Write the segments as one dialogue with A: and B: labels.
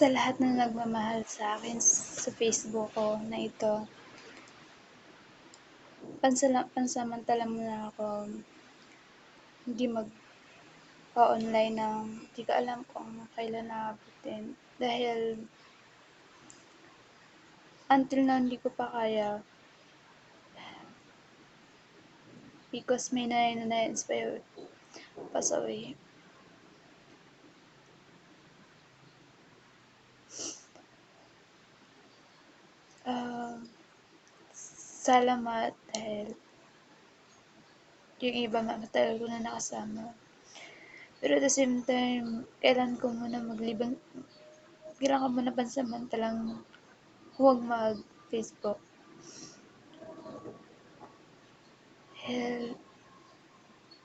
A: Sa lahat ng nagmamahal sa akin sa Facebook ko na ito, pansamantala muna ako hindi mag-online ng di ko alam kung kailan aabutin. Dahil until now hindi ko pa kaya because may na-inspire pass away. Uh, Salamat dahil yung iba matagal ko na nakasama. Pero at the same time, kailan ko muna kailan ko muna pansamantalang huwag mag-Facebook. Dahil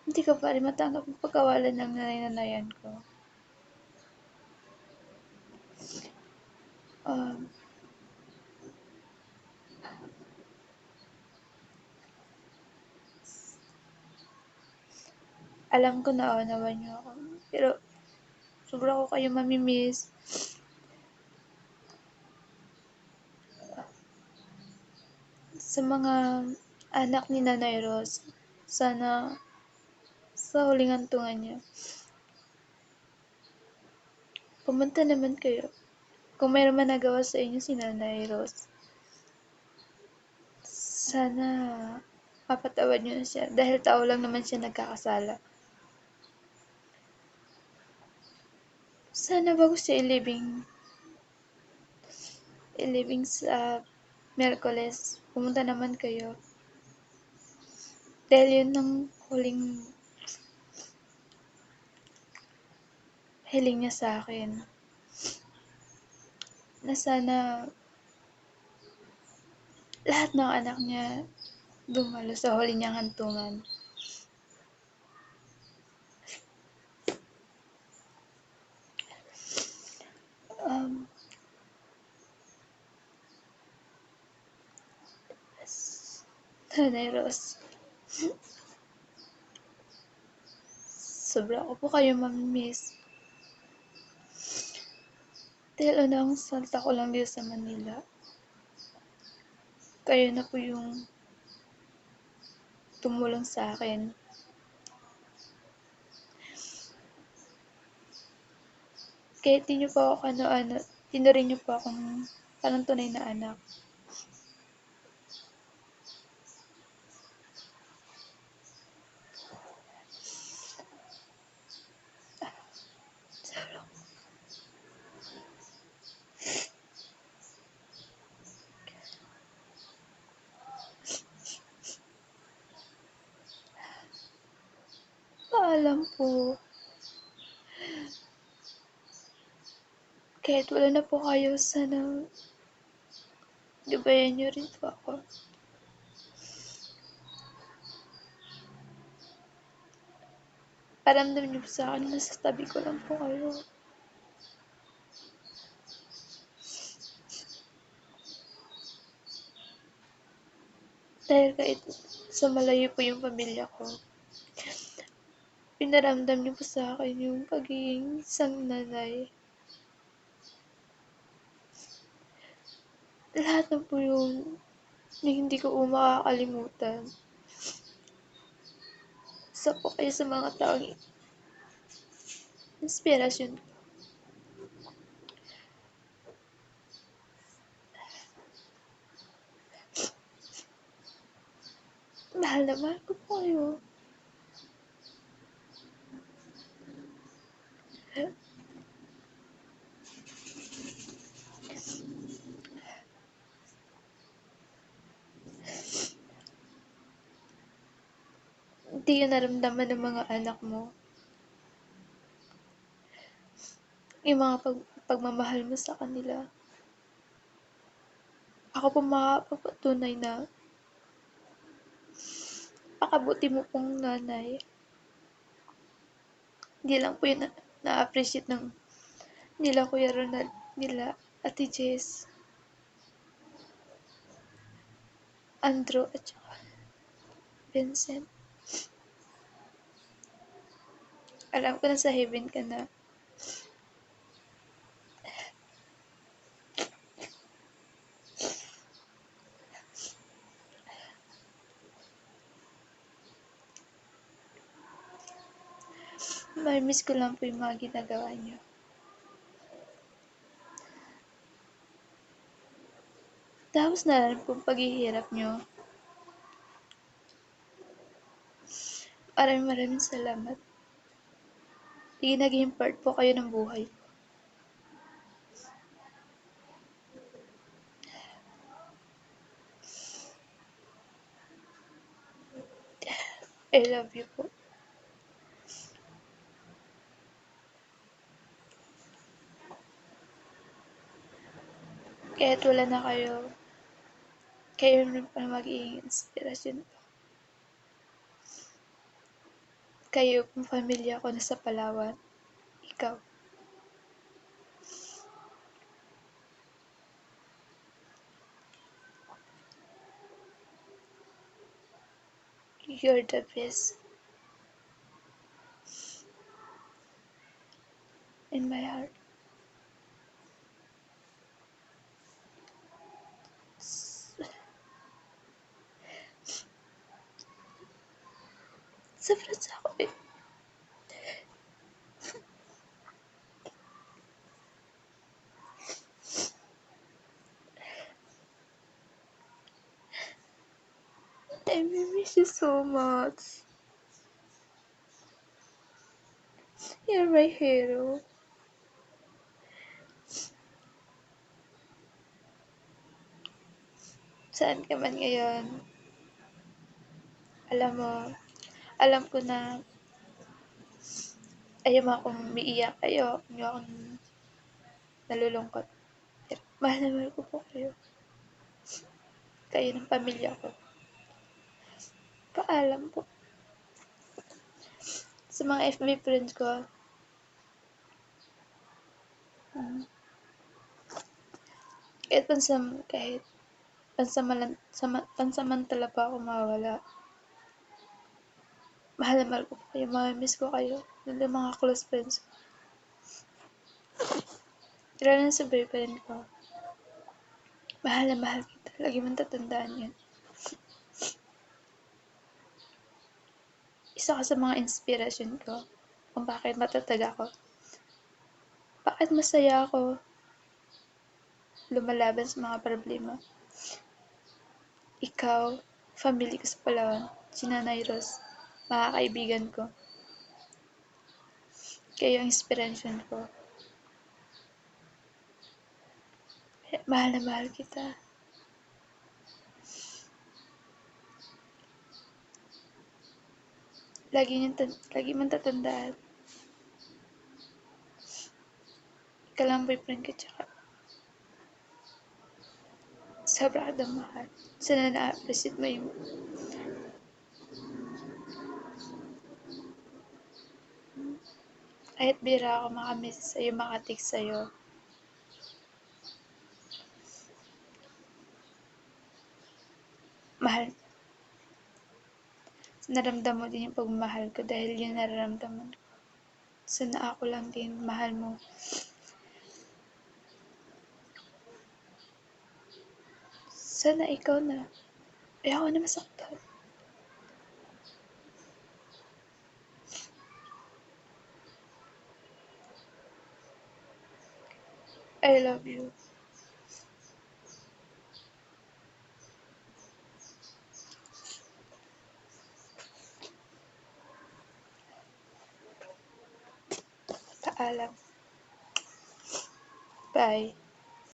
A: hindi ko pa rin matanggap ang pagkawalan ng nanay-nanayan ko. Um, Alam ko naunawan niyo ako. Pero sobra ko kayo mamimiss. Sa mga anak ni Nanay Rose, sana sa huling hantungan niyo, pumunta naman kayo. Kung mayroon man nagawa sa inyo si Nanay Rose, sana mapatawad niyo na siya dahil tao lang naman siya nagkakasala. Sana bago siya ilibing sa Miyerkules, pumunta naman kayo. Dahil yun ang huling hiling niya sa akin. Na sana lahat ng anak niya dumalo sa huli niyang hantungan. Um, Nanay Rose, sobra ko po kayo mamimiss. Dahil unang salta ko lang dito sa Manila. Kayo na po yung tumulong sa akin. Kahit di niyo po ako ano, tinuring niyo po akong parang tunay na anak. Paalam po. Kahit wala na po kayo, sana gabayan niyo rin po ako. Paramdam niyo po sa akin na nasa tabi ko lang po kayo. Dahil kahit sa malayo po yung pamilya ko, pinaramdam niyo po sa akin yung pagiging isang nanay. Lahat na po yun na hindi ko makakalimutan. Isa po kayo sa mga taong inspirasyon ko. Mahal na mahal ko po kayo. Hindi yun naramdaman ng mga anak mo. Yung mga pagmamahal mo sa kanila. Ako po makapagpatunay na pakabuti mo pong nanay. Hindi lang po yun na-appreciate ng nila Kuya Ronald, nila Ate Jess, Andrew, at saka Vincent. Alam ko na sa heaven ka na. Mami-miss ko lang po yung mga ginagawa niyo. Tapos na rin po paghihirap niyo. Maraming salamat. Naging part po kayo ng buhay ko. I love you po. Kahit wala na kayo, kayo rin pa magiging inspirasyon ko. Kayo pong pamilya ko na sa Palawan. Ikaw. You're the best. In my heart. Sa France ako eh. I miss you so much. You're my hero. Saan ka man ngayon? Alam ko na ayaw mo akong umiiyak, ayaw akong nalulungkot. Mahal na mahal ko po kayo. Kayo ng pamilya ko. Paalam po. Sa mga FB friends ko, kahit pansamantala pa ako mawala. Mahal na mahal ko po kayo. Mamimiss ko kayo. Yun yung mga close friends ko. Lalo na sa boyfriend ko. Mahal na mahal kita. Lagi mong tatandaan yan. Isa ka sa mga inspirasyon ko kung bakit matatag ako. Bakit masaya ako lumalaban sa mga problema. Ikaw, family ko sa Palawan, si Nanay Ros, mga kaibigan ko. Kayo ang inspiration ko. Mahal na mahal kita. Lagi mong tatandaan. Ikaw lang boyfriend ko, tsaka sobra ka mahal. Sana na-appreciate mo yung kahit bira ako makamiss sa'yo, makatext sa'yo. Mahal. Naramdam mo din yung pagmamahal ko dahil yun nararamdaman ko. Sana ako lang din mahal mo. Sana ikaw na. Ayoko na masaktan. I love you. Paalam. Bye.